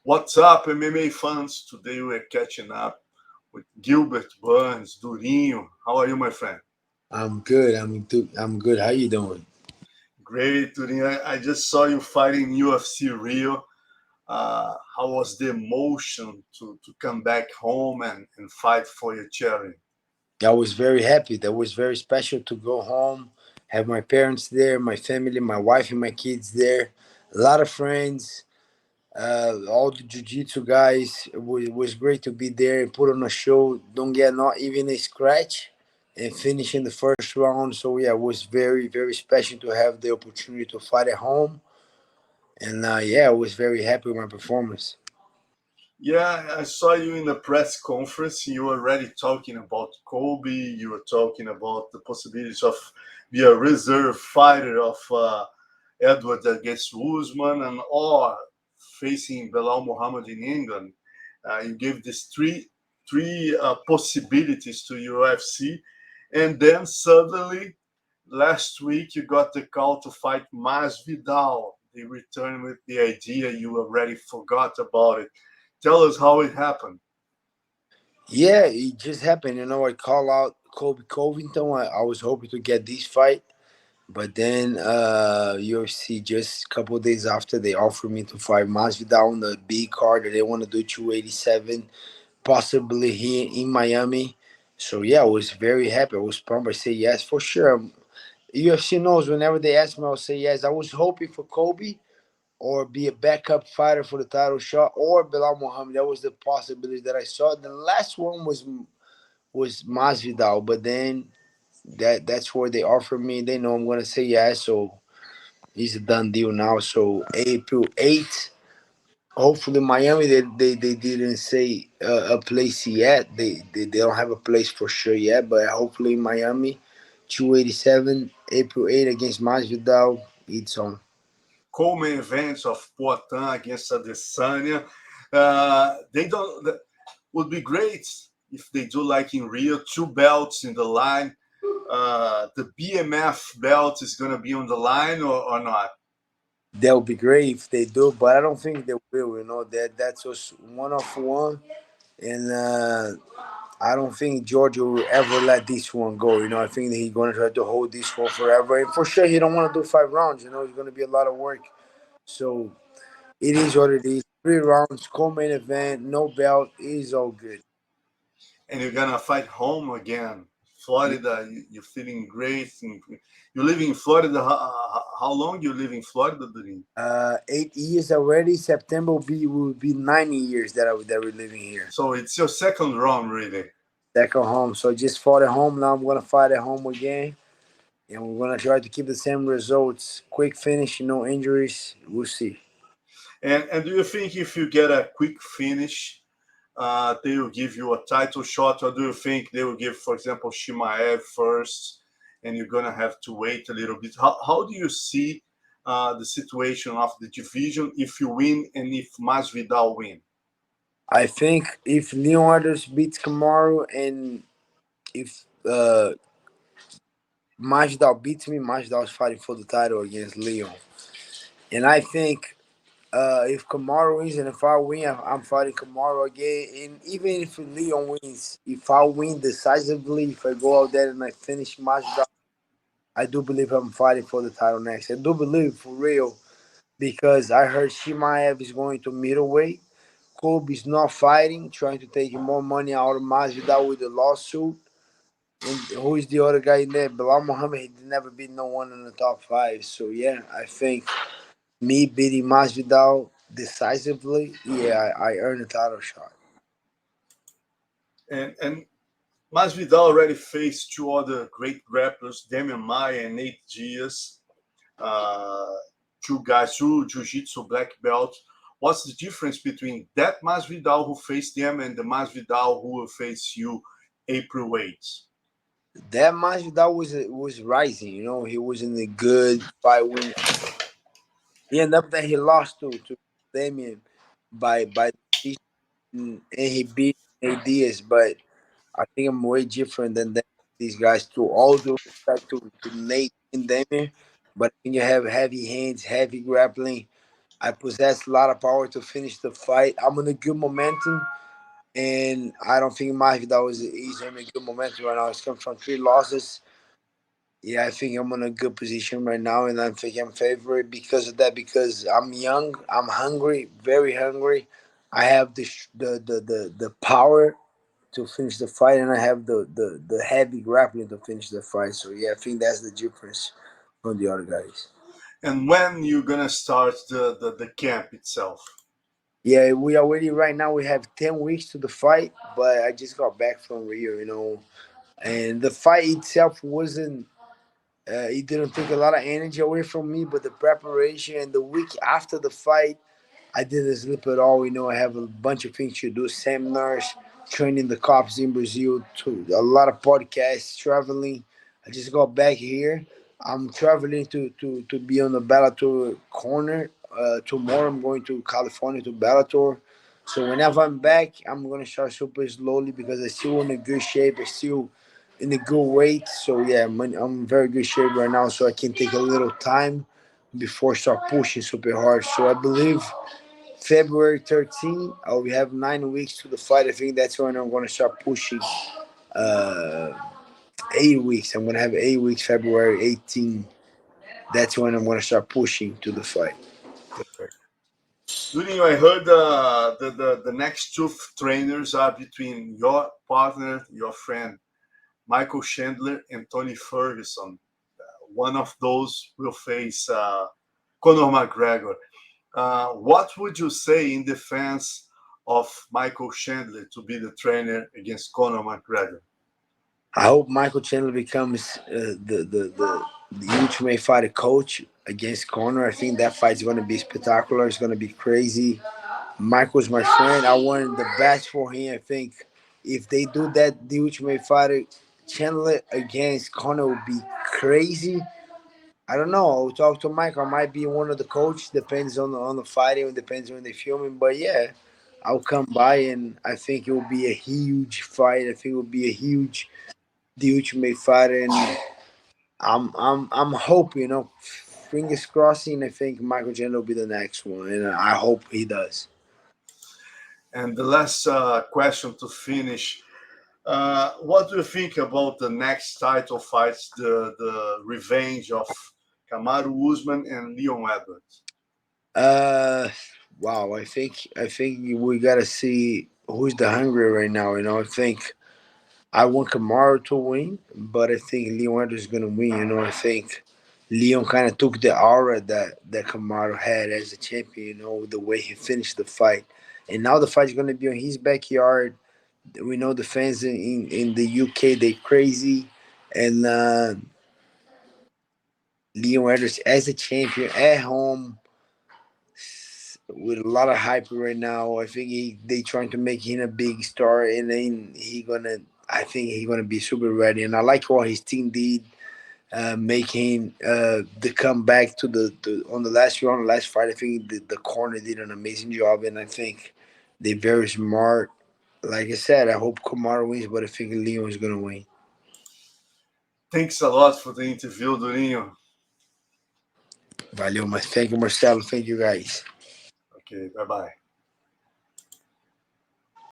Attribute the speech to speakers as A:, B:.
A: What's up, MMA fans? Today we're catching up with Gilbert, Burns, Durinho. How are you, my friend?
B: I'm good. I'm good. How you doing?
A: Great, Durinho. I just saw you fighting UFC Rio. How was the emotion to come back home and fight for your charity?
B: I was very happy. That was very special to go home, have my parents there, my family, my wife and my kids there. A lot of friends, all the jiu-jitsu guys. It was great to be there and put on a show. Don't get not even a scratch and finish in the first round. So yeah, it was very, very special to have the opportunity to fight at home. And yeah, I was very happy with my performance.
A: Yeah, I saw you in the press conference. You were already talking about Kobe. You were talking about the possibilities of be a reserve fighter of Edward against Usman and or facing Belal Muhammad in England. You gave these three possibilities to UFC, and then suddenly last week you got the call to fight Masvidal. They returned with the idea you already forgot about it. Tell us how it happened.
B: Yeah, it just happened. I call out Kobe Covington. I was hoping to get this fight, but then UFC just a couple of days after they offered me to fight Masvidal on the B card. They want to do 287, possibly here in Miami. So yeah, I was very happy. I was pumped. I say yes for sure. UFC knows whenever they ask me, I'll say yes. I was hoping for Kobe or be a backup fighter for the title shot or Belal Muhammad. That was the possibility that I saw. The last one was Masvidal, but then that's where they offered me. They know I'm gonna say yes, so it's a done deal now. So April 8th, hopefully Miami. They didn't say a place yet. They don't have a place for sure yet, but hopefully Miami, 287, April 8th against Masvidal. It's on.
A: Co-main events of Poitin against Adesanya. They don't. Would be great if they do like in Rio, two belts in the line. The BMF belt is gonna be on the line or not.
B: That would be great if they do, but I don't think they will. That's just one of one, and I don't think Georgia will ever let this one go. I think that he's gonna try to hold this one forever, and for sure he don't want to do 5 rounds. It's gonna be a lot of work. So it is what it is. 3 rounds, co-main event, no belt, it is all good.
A: And you're gonna fight home again. Florida, you're feeling great. You live in Florida. How long you live in Florida, Durin?
B: 8 years already. September will be 9 years that we're living here.
A: So it's your second round, really.
B: Second home. So I just fought at home. Now I'm gonna fight at home again. And we're gonna try to keep the same results. Quick finish, no injuries. We'll see.
A: And do you think if you get a quick finish, they will give you a title shot, or do you think they will give, for example, Shimaev first, and you're gonna have to wait a little bit? How do you see the situation of the division if you win and if Masvidal win?
B: I think if Leonardo's beats Kamaru and if Masvidal beats me, Masvidal's fighting for the title against Leon. And I think if Kamaru wins and if I win, I'm fighting Kamaru again. And even if Leon wins, if I win decisively, if I go out there and I finish Masvidal, I do believe I'm fighting for the title next. I do believe for real because I heard Shimaev is going to middleweight. Kobe's not fighting, trying to take more money out of Masvidal with the lawsuit. And who is the other guy in there? Bilal Muhammad, he never beat no one in the top five. So yeah, I think me beating Masvidal decisively, yeah, I earned a title shot.
A: And Masvidal already faced two other great grapplers, Damian Maia and Nate Diaz. Uh, Two guys, two jiu-jitsu black belts. What's the difference between that Masvidal who faced them and the Masvidal who will face you April weights?
B: That Masvidal was rising. He was in a good fight win. He ended up that he lost to Damian by decision, and he beat Nate Diaz, but I think I'm way different than these guys too. All due respect to Nate and Damien, but when you have heavy hands, heavy grappling, I possess a lot of power to finish the fight. I'm in a good momentum, and I don't think Masvidal is in a good momentum right now. He's come from 3 losses. Yeah, I think I'm in a good position right now, and I think I'm favorite because of that. Because I'm young, I'm hungry, very hungry. I have the power to finish the fight, and I have the heavy grappling to finish the fight. So yeah, I think that's the difference from the other guys.
A: And when you gonna start the camp itself?
B: Yeah, we already right now we have 10 weeks to the fight, but I just got back from Rio, and the fight itself wasn't. It didn't take a lot of energy away from me, but the preparation and the week after the fight, I didn't sleep at all. I have a bunch of things to do, seminars, training the cops in Brazil, to a lot of podcasts, traveling. I just got back here. I'm traveling to be on the Bellator corner. Tomorrow I'm going to California to Bellator. So whenever I'm back, I'm gonna start super slowly because I'm still in a good shape. I still in a good weight. So yeah, I'm in very good shape right now. So I can take a little time before start pushing super hard. So I believe February 13th, we have 9 weeks to the fight. I think that's when I'm going to start pushing. 8 weeks. I'm going to have 8 weeks, February 18th. That's when I'm going to start pushing to the fight.
A: Durinho, I heard the next two trainers are between your partner, your friend Michael Chandler, and Tony Ferguson. One of those will face Conor McGregor. What would you say in defense of Michael Chandler to be the trainer against Conor McGregor?
B: I hope Michael Chandler becomes the Ultimate Fighter coach against Conor. I think that fight's going to be spectacular. It's going to be crazy. Michael's my friend. I want the best for him. I think if they do that, the Ultimate Fighter Chandler against Conor would be crazy. I don't know. I'll talk to Mike. I might be one of the coach. Depends on the fighting. It depends when they filming. But yeah, I'll come by and I think it will be a huge fight. I think it will be a huge the Ultimate Fighter, and I'm hoping, fingers crossing. I think Michael Chandler will be the next one, and I hope he does.
A: And the last question to finish. What do you think about the next title fights, the revenge of Kamaru Usman and Leon Edwards?
B: Uh, wow. I think we gotta see who's the hungry right now. I think I want Kamaru to win, but I think Leon is gonna win. I think Leon kind of took the aura that Kamaru had as a champion. The way he finished the fight, and now the fight's gonna be on his backyard. We know the fans in the UK they crazy, and Leon Edwards as a champion at home with a lot of hype right now. I think they trying to make him a big star, and then I think he gonna be super ready. And I like what his team did, making the comeback to on the last round, last fight. I think the corner did an amazing job, and I think they're very smart. Like I said, I hope Kamara wins, but I think Leon is gonna win.
A: Thanks a lot for the interview, Durinho.
B: Valeu, mas thank you, Marcelo. Thank you, guys.
A: Okay, bye bye.